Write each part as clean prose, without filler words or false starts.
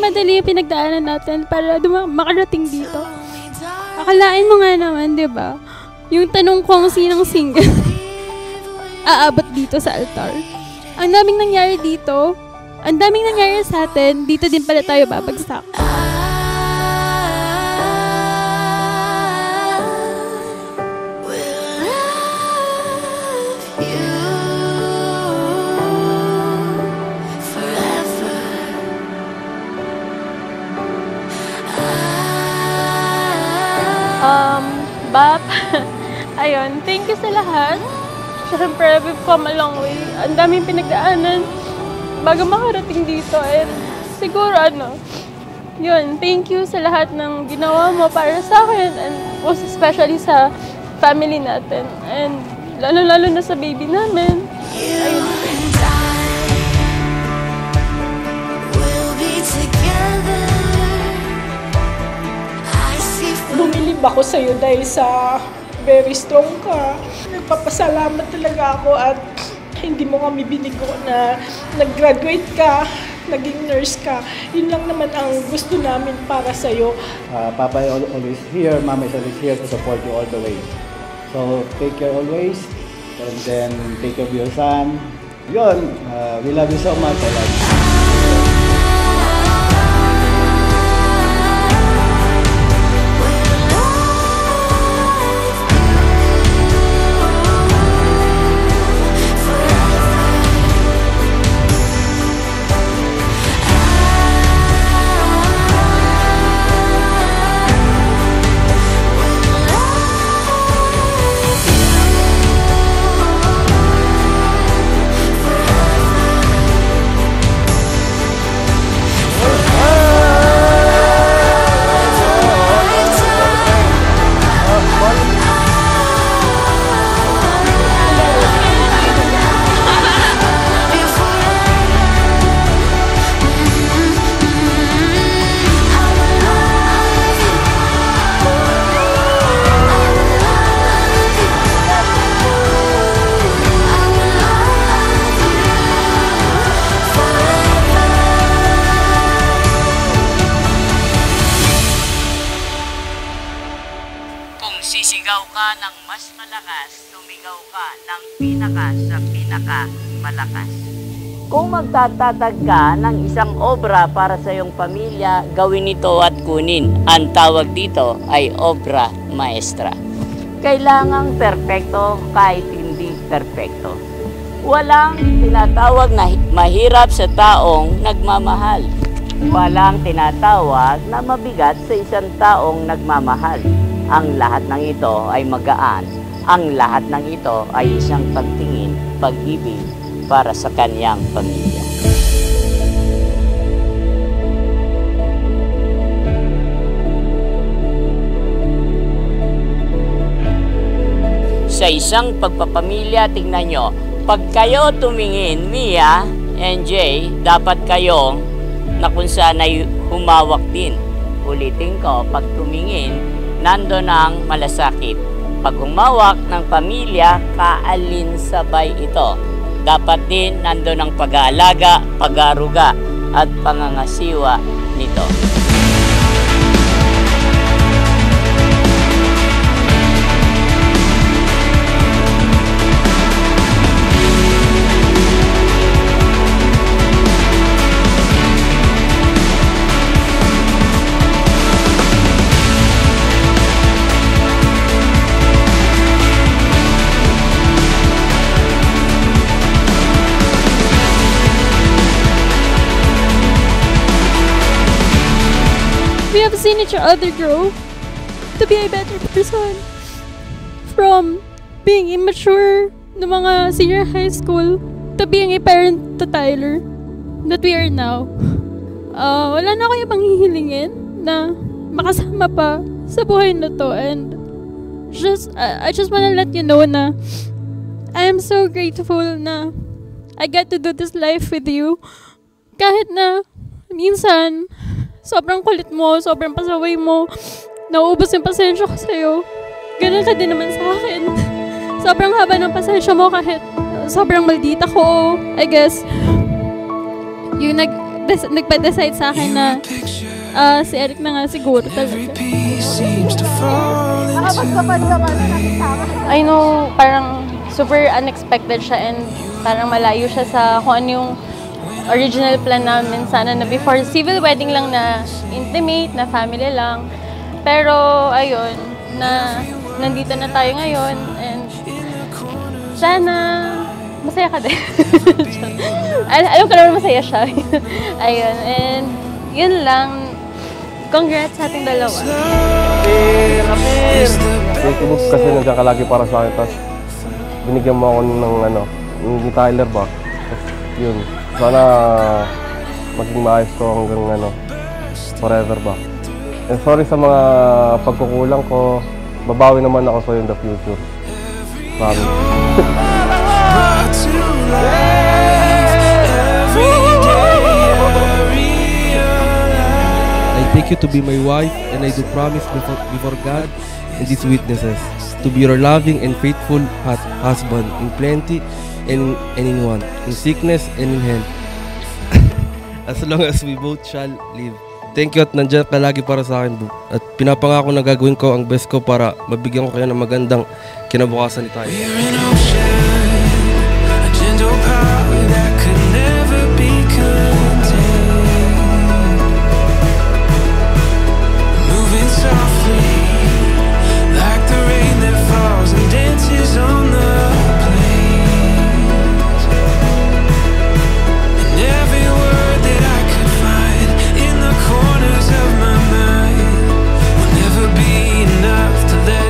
madali yung pinagdaanan natin para makarating dito. Akalain mo nga naman, di ba? Yung tanong kung sinong single aabot dito sa altar. Ang daming nangyari dito. Ang daming nangyari sa atin. Dito din pala tayo babagsak. Bap, ayun, thank you sa lahat. Siyempre, we've come a long way. Ang daming pinagdaanan bago makarating dito. And siguro, yun, thank you sa lahat ng ginawa mo para sa akin. And most especially sa family natin. And lalo-lalo na sa baby namin. Ayun. Bumilib ako sa'yo dahil sa very strong ka. Nagpapasalamat talaga ako at hindi mo kami binigo na nag-graduate ka, naging nurse ka. Yun lang naman ang gusto namin para sa'yo. Papa is always here, Mama is always here to support you all the way. So take care always and then take care of your son. Yun, we love you so much. I love you. Sisigaw ka ng mas malakas, sumigaw ka ng pinaka sa pinaka malakas. Kung magtatatag ka ng isang obra para sa iyong pamilya, gawin ito at kunin. Ang tawag dito ay obra maestra. Kailangang perpekto kahit hindi perpekto. Walang tinatawag na mahirap sa taong nagmamahal. Walang tinatawag na mabigat sa isang taong nagmamahal. Ang lahat ng ito ay magaan. Ang lahat ng ito ay isang pagtingin, pag-ibig para sa kaniyang pamilya. Sa isang pagpapamilya, tingnan nyo, pag kayo tumingin, Mia and Jay, dapat kayong na kung saan ay humawak din. Ulitin ko, pag tumingin, nando ng malasakit. Pag humawak ng pamilya, kaalinsabay ito. Dapat din nando ng pag-aalaga, pag-aruga, at pangangasiwa nito. We have seen each other grow to be a better person. From being immature ng mga senior high school to being a parent to Tyler that we are now. Wala na ako ibang hihilingin na makasama pa sa buhay na to, and I just wanna let you know na I am so grateful na I get to do this life with you. Kahit na minsan sobrang kulit mo, sobrang pasaway mo, nauubos yung pasensya ko sa'yo. Ganun ka din naman sa akin. Sobrang haba ng pasensya mo kahit sobrang maldita ko, I guess. Yung nagpa-decide sa akin na si Eric na nga siguro talaga. I know, parang super unexpected siya and parang malayo siya sa kung ano yung original plan namin. Sana na before civil wedding lang na intimate, na family lang. Pero ayun, na nandito na tayo ngayon and sana masaya ka din. Alam ko naman masaya siya. Ayun, and yun lang. Congrats sa ating dalawa. Thank you kasi nandiyan ka lagi para sa akin. Tapos binigyan mo ako ng ni Tyler ba? Tapos yun. Sana maging maayos ko hanggang forever ba? And sorry sa mga pagkukulang ko. Babawi naman ako sa'yo in the future. Promise. I take you to be my wife, and I do promise before God and these witnesses to be your loving and faithful husband in plenty and in want, in sickness and in health, as long as we both shall live. Thank you at nandiyan ka lagi para sa akin, boo. At pinapangako na gagawin ko ang best ko para mabigyan ko kayo ng magandang kinabukasan ni tayo.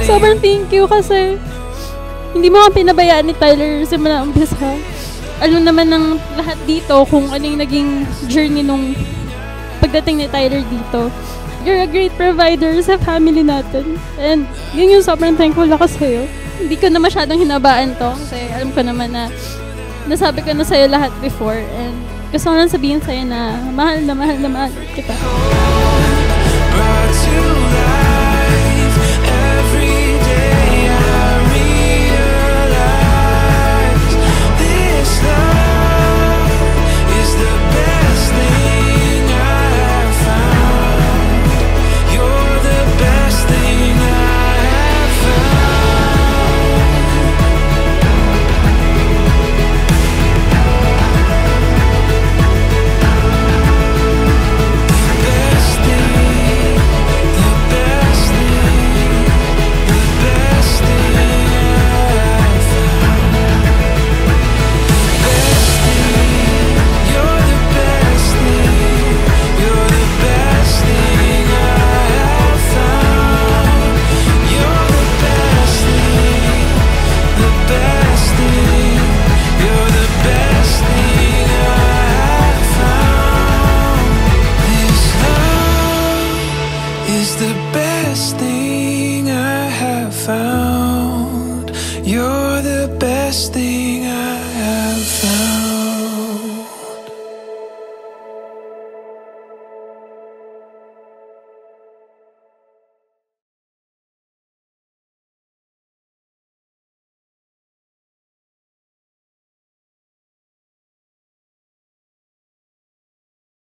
Sobrang thank you kasi hindi mo kami pinabayaan ni Tyler simula umpisa. Alam naman ng lahat dito kung ano yung naging journey nung pagdating ni Tyler dito. You're a great provider sa family natin. And yun yung sobrang thankful ako sa'yo. Hindi ko na masyadong hinabaan to kasi alam ko naman na nasabi ko na sa'yo lahat before. And gusto ko lang sabihin sa'yo na mahal na mahal na mahal kita. You're the best thing